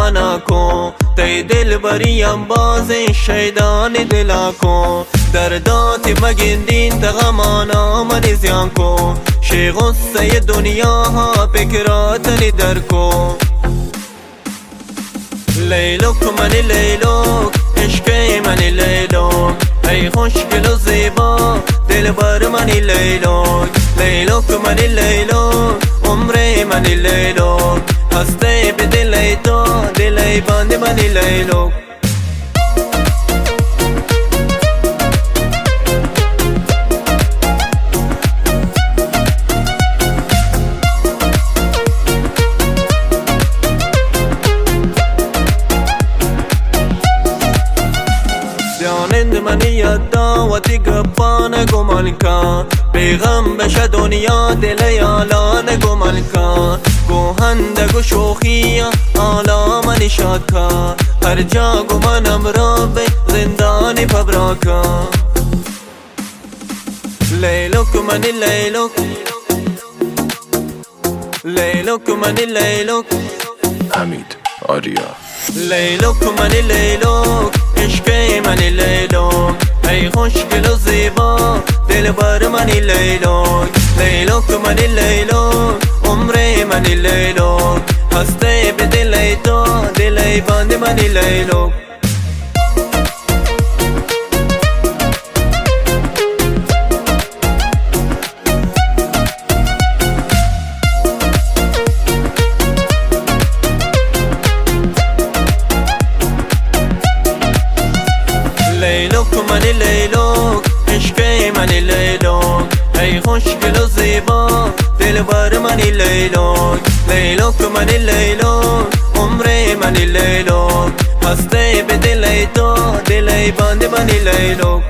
منا کن تی دل بریم باز شیدان دلا کن دردات مگندین تغمانا من زیان کن شی غصه دنیا ها فکراتنی در کن لیلوک منی لیلوک عشقی منی لیلوک ای خوشگل و زیبا دل بر منی لیلوک لیلوک منی لیلوک عمر منی لیلوک هسته به دلی تو دلی بند منی لیلوک دیانند منی یادا و تی گپان گمال کن پیغم بشه دنیا دل یالان گمال کن گوهند گو شوخی آلا منی شاد کن هر جا گمانم را به زندانی پبرا کن لیلوک منی لیلوک لیلوک منی لیلوک حمید آریا لیلوک منی لیلوک عشقی منی لیلوک ای خوشگل و زیبا دل بر منی لیلوک لیلوک منی لیلوک عمر منی لیلوک هسته به دلی تو دلی بند منی لیلوک لیلوک منی لیلوک عشقی منی لیلوک ای خوشگل و زیبا دل بر منی لیلوک لیلوک منی لیلوک عمر منی لیلوک هسته به دلی تو دلی بند منی لیلوک